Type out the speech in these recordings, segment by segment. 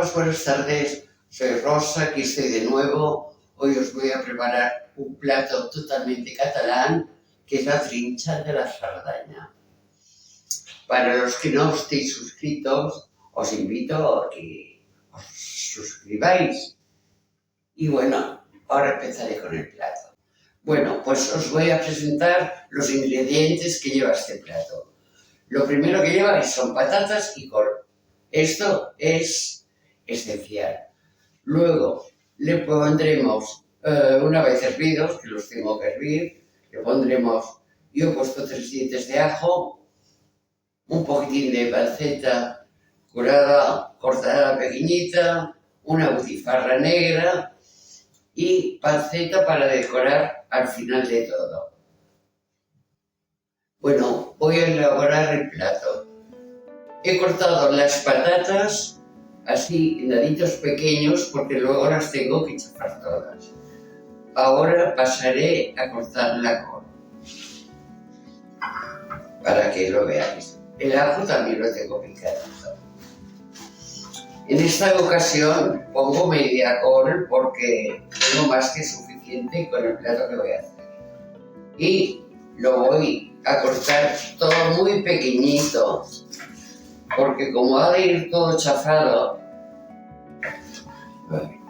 Amigos, buenas tardes. Soy Rosa, aquí estoy de nuevo. Hoy os voy a preparar un plato totalmente catalán, que es la trinxa de la Cerdanya. Para los que no estéis suscritos, os invito a que os suscribáis. Y bueno, ahora empezaré con el plato. Bueno, pues os voy a presentar los ingredientes que lleva este plato. Lo primero que lleva son patatas y col. Esto es esencial. Luego le pondremos, una vez hervidos, que los tengo que hervir, le pondremos, yo he puesto 3 dientes de ajo, un poquitín de panceta curada, cortada pequeñita, una butifarra negra y panceta para decorar al final de todo. Bueno, voy a elaborar el plato. He cortado las patatas así en daditos pequeños porque luego las tengo que chafar todas. Ahora pasaré a cortar la col para que lo veáis. El ajo también lo tengo picadito. En esta ocasión pongo media col porque tengo más que suficiente con el plato que voy a hacer. Y lo voy a cortar todo muy pequeñito porque como ha de ir todo chafado,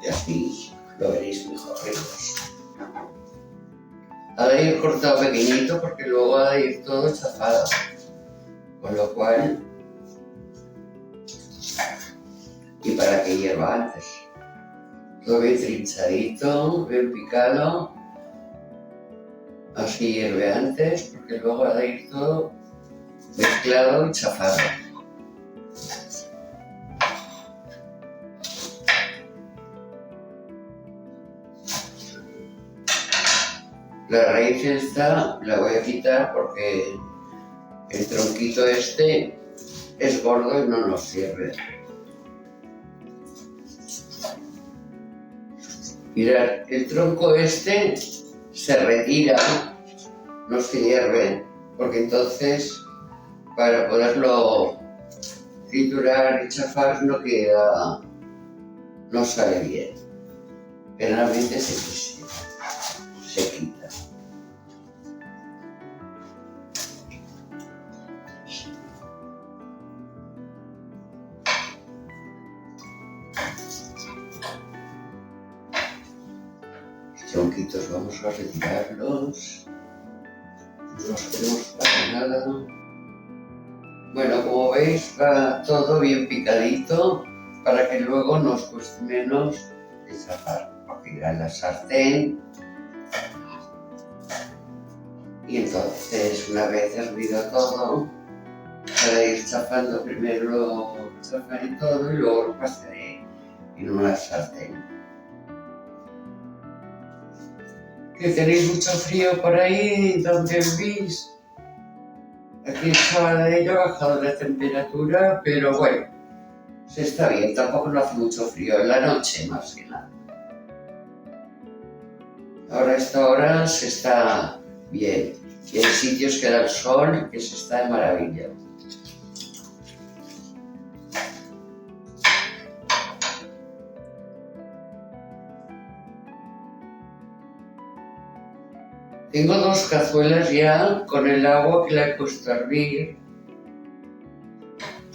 y así lo veréis mejor. Ha de ir cortado pequeñito porque luego ha de ir todo chafado. Con lo cual, y para que hierva antes. Todo bien trinchadito, bien picado. Así hierve antes porque luego ha de ir todo mezclado y chafado. La raíz esta la voy a quitar porque el tronquito este es gordo y no nos sirve. Mirad, el tronco este se retira, no se hierve, porque entonces para poderlo triturar y chafar no queda, no sale bien. Generalmente se quita. Tronquitos vamos a retirarlos, no los queremos para nada. Bueno, como veis va todo bien picadito para que luego nos cueste menos de chafar, porque irá en la sartén. Y entonces una vez hervido todo, para ir chafando primero chafaré todo y luego lo pasaré en una sartén. ¿Que tenéis mucho frío por ahí donde vivís? Aquí en Sabadell ha bajado la temperatura, pero bueno, se está bien, tampoco no hace mucho frío, en la noche más que nada. Ahora a esta hora se está bien, y hay sitios que da el sol que se está de maravilla. Tengo 2 cazuelas ya con el agua que la he puesto a hervir,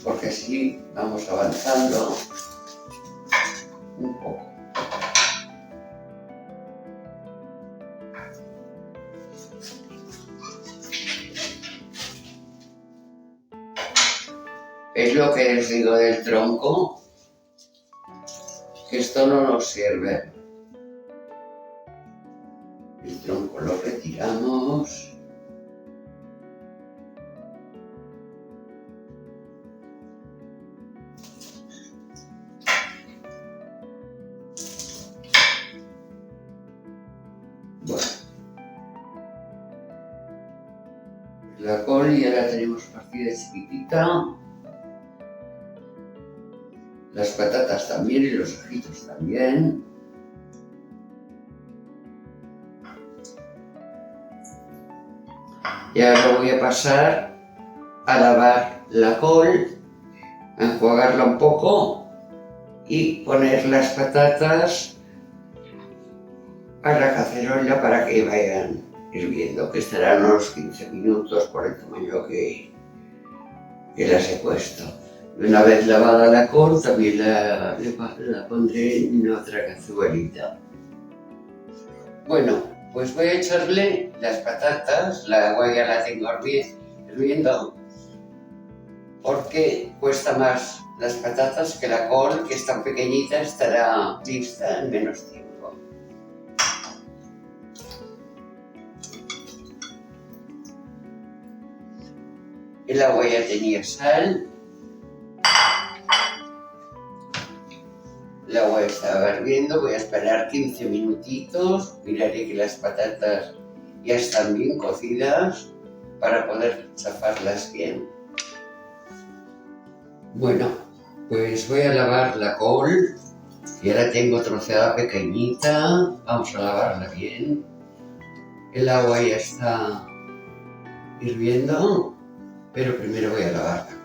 porque así vamos avanzando un poco. Es lo que os digo del tronco, que esto no nos sirve. El tronco lo retiramos. Bueno, la col ya la tenemos partida chiquitita. Las patatas también y los ajitos también. Y ahora voy a pasar a lavar la col, a enjuagarla un poco y poner las patatas a la cacerola para que vayan hirviendo, que estarán unos 15 minutos por el tamaño que las he puesto. Una vez lavada la col, también la pondré en otra cazuelita. Bueno, pues voy a echarle las patatas, la agua ya la tengo hirviendo, porque cuesta más las patatas que la col, que es tan pequeñita, estará lista en menos tiempo. El agua ya tenía sal. El agua estaba hirviendo, voy a esperar 15 minutitos, miraré que las patatas ya están bien cocidas para poder chafarlas bien. Bueno, pues voy a lavar la col, ya la tengo troceada pequeñita, vamos a lavarla bien. El agua ya está hirviendo, pero primero voy a lavarla.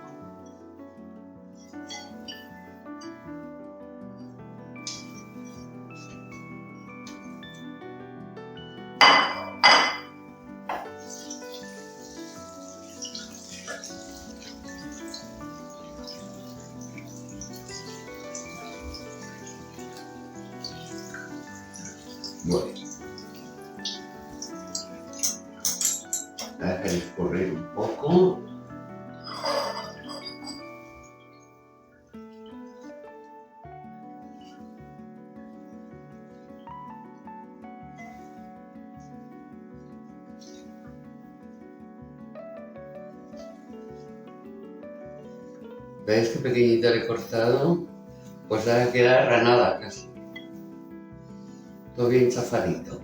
Bueno, voy a dejar escurrir un poco. ¿Veis qué pequeñita le he cortado? Pues va a quedar ranada casi. Todo bien chafadito.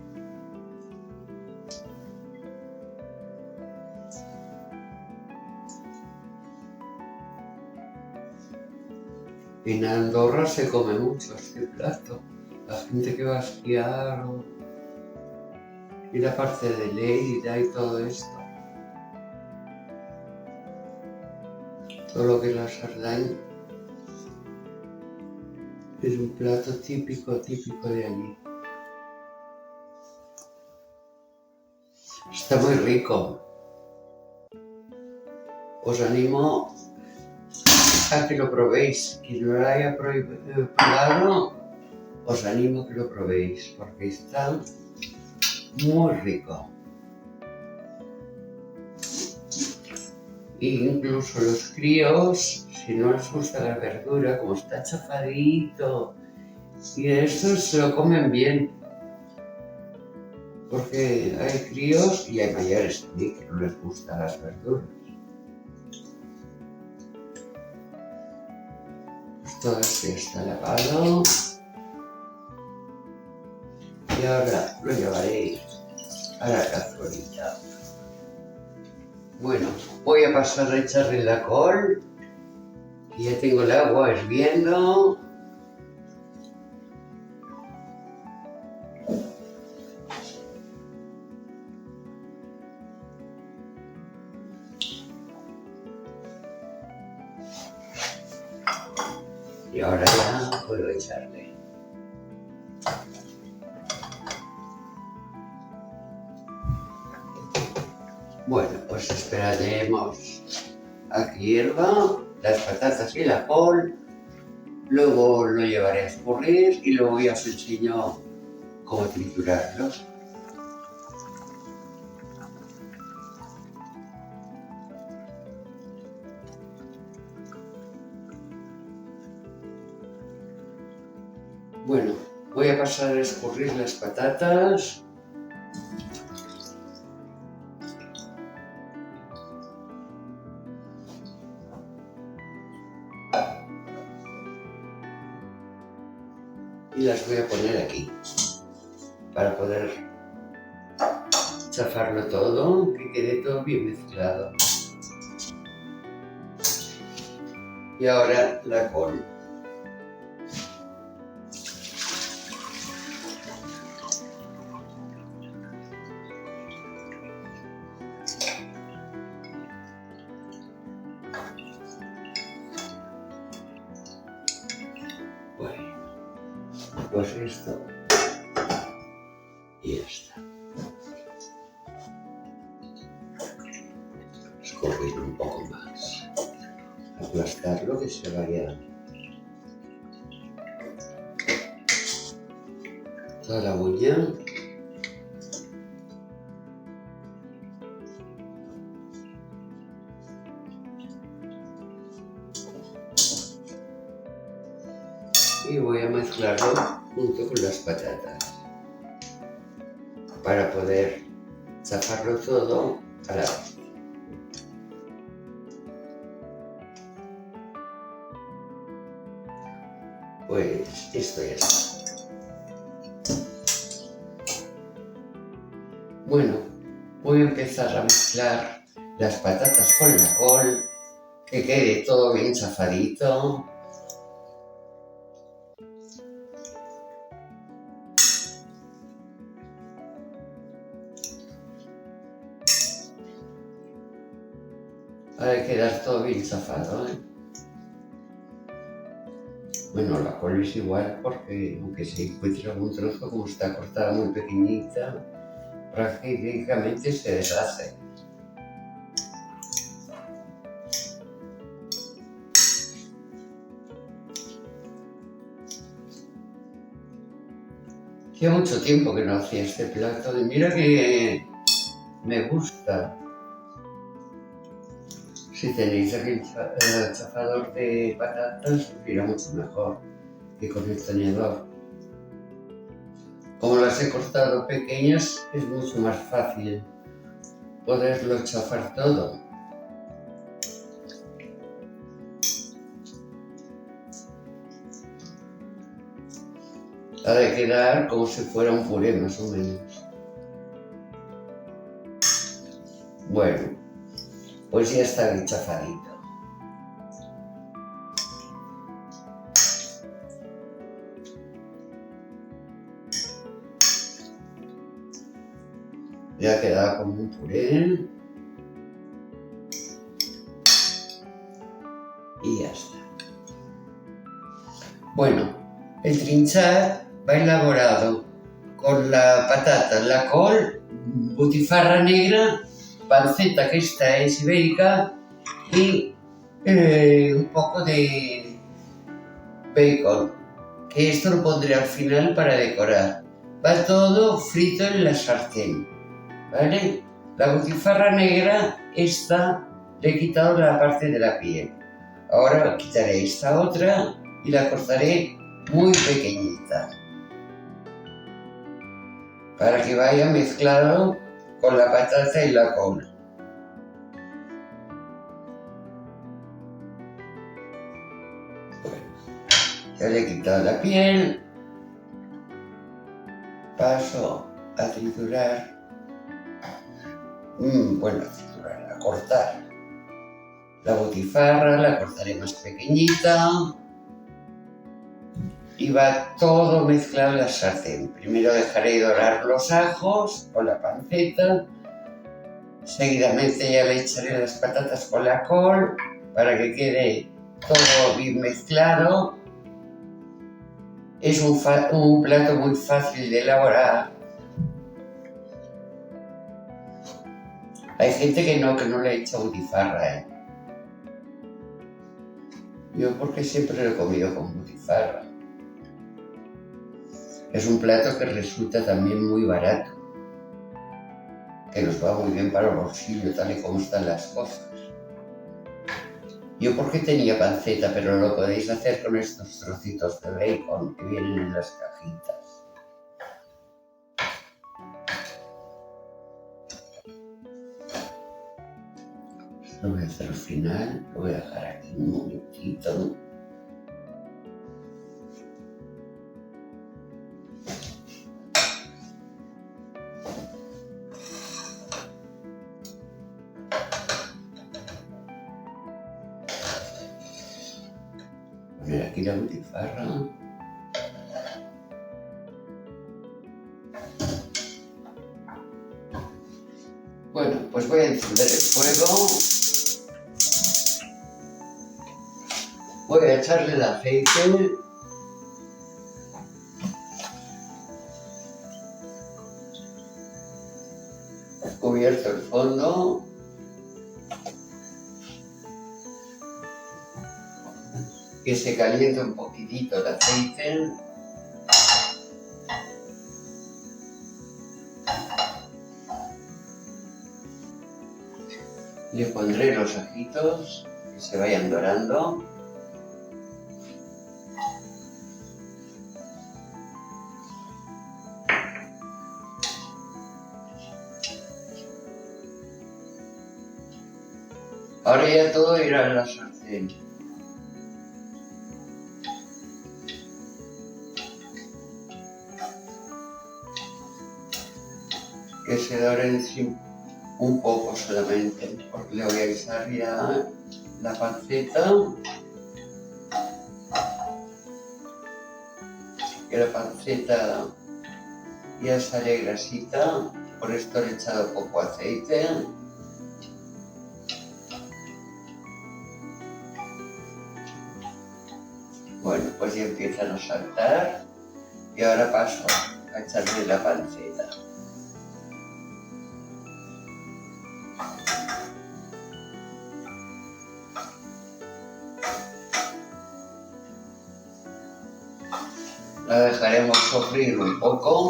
En Andorra se come mucho este plato. La gente que va a esquiar o ir a parte de Lleida y todo esto. Todo lo que es la Cerdaña es un plato típico de allí. Está muy rico. Os animo a que lo probéis. Quien no lo haya probado, os animo a que lo probéis porque está muy rico. E incluso los críos, si no les gusta la verdura, como está chafadito, y estos se lo comen bien. Porque hay críos y hay mayores también que no les gustan las verduras. Pues todo esto ya está lavado. Y ahora lo llevaré a la cazuelita. Bueno, voy a pasar a echarle la col. Y ya tengo el agua hirviendo. Y ahora ya puedo echarle. Bueno, pues esperaremos a que hierva las patatas y la col. Luego lo llevaré a escurrir y luego ya os enseño cómo triturarlo. Bueno, voy a pasar a escurrir las patatas. Y las voy a poner aquí para poder chafarlo todo, que quede todo bien mezclado. Y ahora la col. Bueno. pues esto. Y ya está. Escurrir un poco más. Aplastarlo que se vaya toda la bulla. Y voy a mezclarlo junto con las patatas para poder chafarlo todo a la vez. Pues esto ya está. Bueno, voy a empezar a mezclar las patatas con la col, que quede todo bien chafadito. Ha de quedar todo bien chafado, ¿eh? Bueno, la col es igual porque aunque se encuentre algún trozo, como está cortada muy pequeñita, prácticamente se deshace. Hacía mucho tiempo que no hacía este plato y mira que me gusta. Si tenéis aquí el chafador de patatas, os irá mucho mejor que con el tenedor. Como las he cortado pequeñas, es mucho más fácil poderlo chafar todo. Ha de quedar como si fuera un puré, más o menos. Bueno, pues ya está bien chafadito. Ya ha quedado como un puré. Y ya está. Bueno, el trinchar va elaborado con la patata, la col, butifarra negra, panceta que esta es ibérica y un poco de bacon, que esto lo pondré al final para decorar. Va todo frito en la sartén, ¿vale? La butifarra negra, esta le he quitado la parte de la piel. Ahora quitaré esta otra y la cortaré muy pequeñita para que vaya mezclado con la patata y la col. Bueno, ya le he quitado la piel, paso a triturar, a cortar la butifarra, la cortaré más pequeñita. Y va todo mezclado en la sartén. Primero dejaré dorar los ajos con la panceta. Seguidamente ya le echaré las patatas con la col para que quede todo bien mezclado. Es un plato muy fácil de elaborar. Hay gente que no le echa butifarra, ¿eh? Yo porque siempre lo he comido con butifarra. Es un plato que resulta también muy barato, que nos va muy bien para el bolsillo, tal y como están las cosas. Yo porque tenía panceta, pero lo podéis hacer con estos trocitos de bacon que vienen en las cajitas. Lo voy a hacer al final, lo voy a dejar aquí un momentito. Poner aquí la butifarra. Bueno, pues voy a encender el fuego. Voy a echarle el aceite. cubierto el fondo. Que se caliente un poquitito el aceite. Le pondré los ajitos que se vayan dorando. Ahora ya todo irá a la sartén. Que se doren un poco solamente, porque le voy a echar ya la panceta. Que la panceta ya sale grasita, por esto le he echado poco aceite. Bueno, pues ya empiezan a saltar y ahora paso a echarle la panceta. La dejaremos sofreír un poco.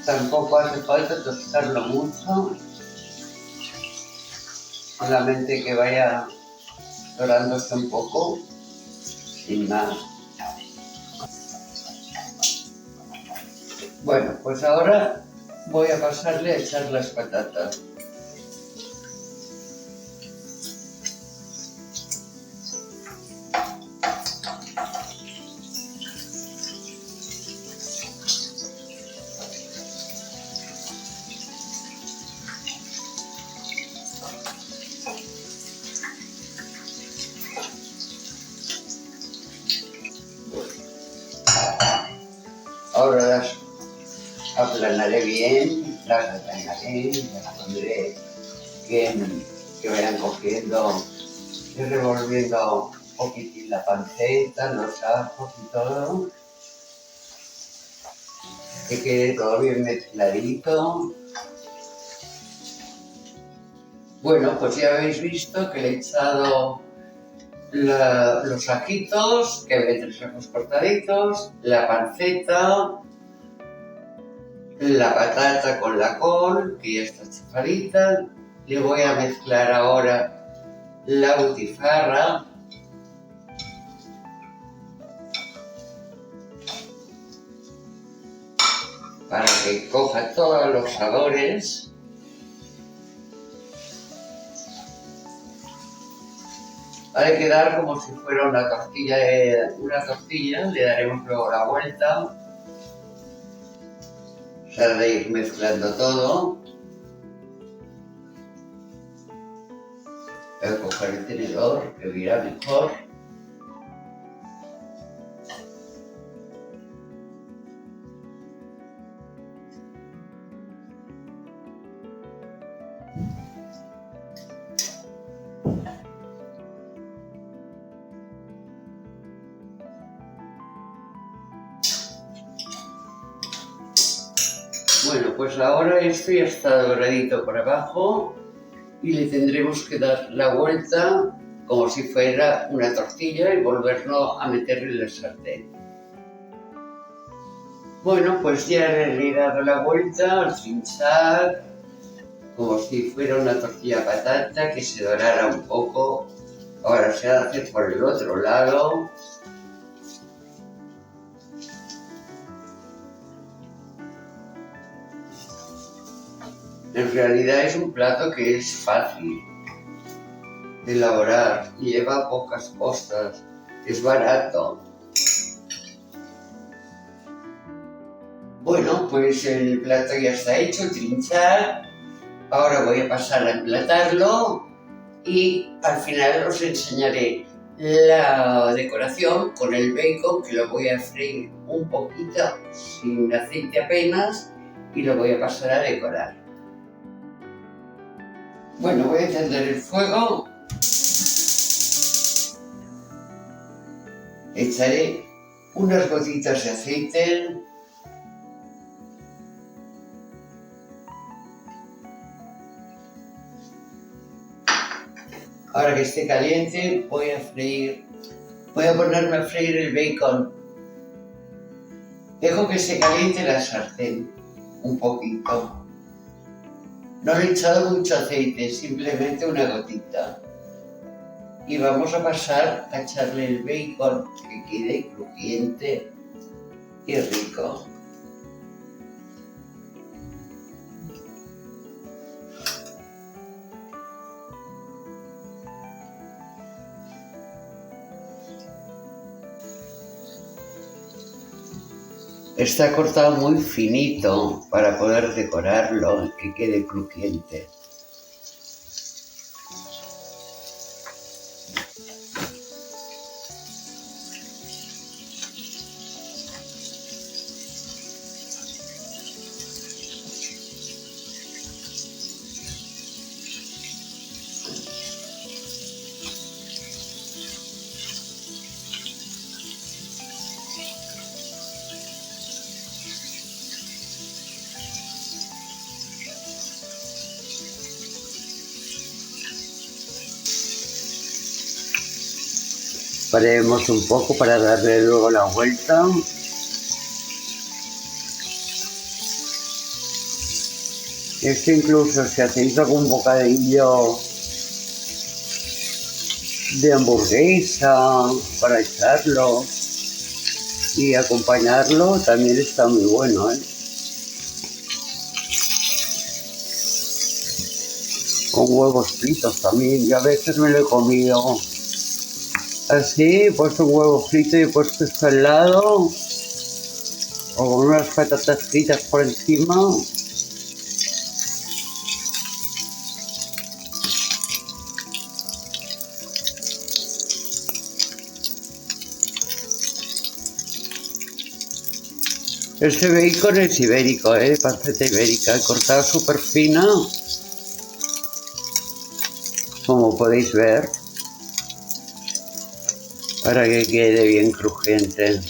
Tampoco hace falta tostarlo mucho, solamente que vaya dorándose un poco, sin más. Bueno, pues ahora voy a pasarle a echar las patatas. Ahora las aplanaré bien, las aplanaré, las pondré que vayan cogiendo y revolviendo un poquitín la panceta, los ajos y todo. Que quede todo bien mezcladito. Bueno, pues ya habéis visto que le he echado los ajitos, que hay 3 ajos cortaditos, la panceta, la patata con la col, que ya está chafadita. Le voy a mezclar ahora la butifarra. Para que coja todos los sabores. Va a quedar como si fuera una tortilla, le daremos luego la vuelta. Se ha de ir mezclando todo. Voy a coger el tenedor, que irá mejor. Bueno, pues ahora esto ya está doradito por abajo y le tendremos que dar la vuelta como si fuera una tortilla y volverlo a meter en la sartén. Bueno, pues ya le he dado la vuelta al trinchar como si fuera una tortilla de patata que se dorara un poco. Ahora se hace por el otro lado. En realidad es un plato que es fácil de elaborar, lleva pocas cosas, es barato. Bueno, pues el plato ya está hecho, el trinchar. Ahora voy a pasar a emplatarlo y al final os enseñaré la decoración con el bacon, que lo voy a freír un poquito sin aceite apenas y lo voy a pasar a decorar. Bueno, voy a encender el fuego. echaré unas gotitas de aceite. Ahora que esté caliente voy a ponerme a freír el bacon. Dejo que se caliente la sartén un poquito. No le he echado mucho aceite, simplemente una gotita. Y vamos a pasar a echarle el bacon que quede crujiente y rico. Está cortado muy finito para poder decorarlo y que quede crujiente. Paremos un poco para darle luego la vuelta. Esto incluso si hacéis algún bocadillo de hamburguesa para echarlo y acompañarlo, también está muy bueno, ¿eh? Con huevos fritos también, yo a veces me lo he comido así, he puesto un huevo frito y he puesto esto al lado, o con unas patatas fritas por encima. Este bacon es ibérico, panceta ibérica, cortada súper fina, como podéis ver, para que quede bien crujiente.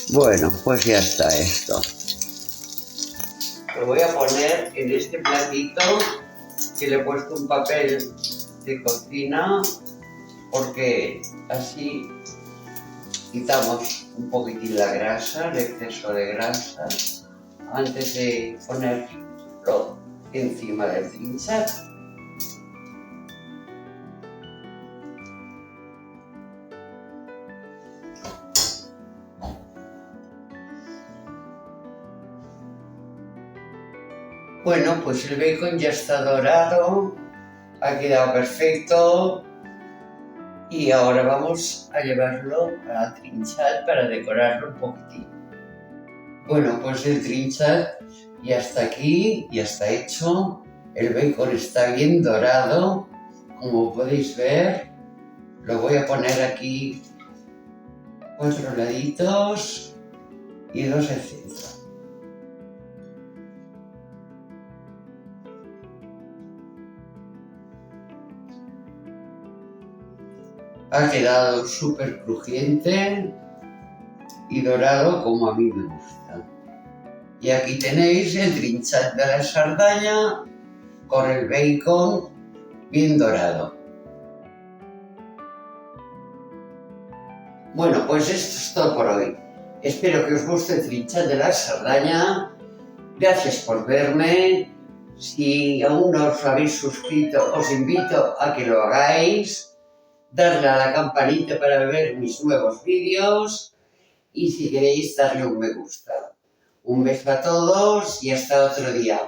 Bueno, pues ya está esto. Lo voy a poner en este platito que le he puesto un papel de cocina porque así quitamos un poquitín la grasa, el exceso de grasa, antes de ponerlo encima del trinchar. Bueno, pues el bacon ya está dorado, ha quedado perfecto. Y ahora vamos a llevarlo a trinchar para decorarlo un poquitín. Bueno, pues el trinchar ya está aquí, ya está hecho. El bacon está bien dorado, como podéis ver. Lo voy a poner aquí 4 laditos y 2 al centro. Ha quedado súper crujiente y dorado como a mí me gusta. Y aquí tenéis el trinchar de la sardaña con el bacon bien dorado. Bueno, pues esto es todo por hoy. Espero que os guste el trinchar de la sardaña. Gracias por verme. Si aún no os habéis suscrito, os invito a que lo hagáis. Darle a la campanita para ver mis nuevos vídeos y si queréis darle un me gusta. Un beso a todos y hasta otro día.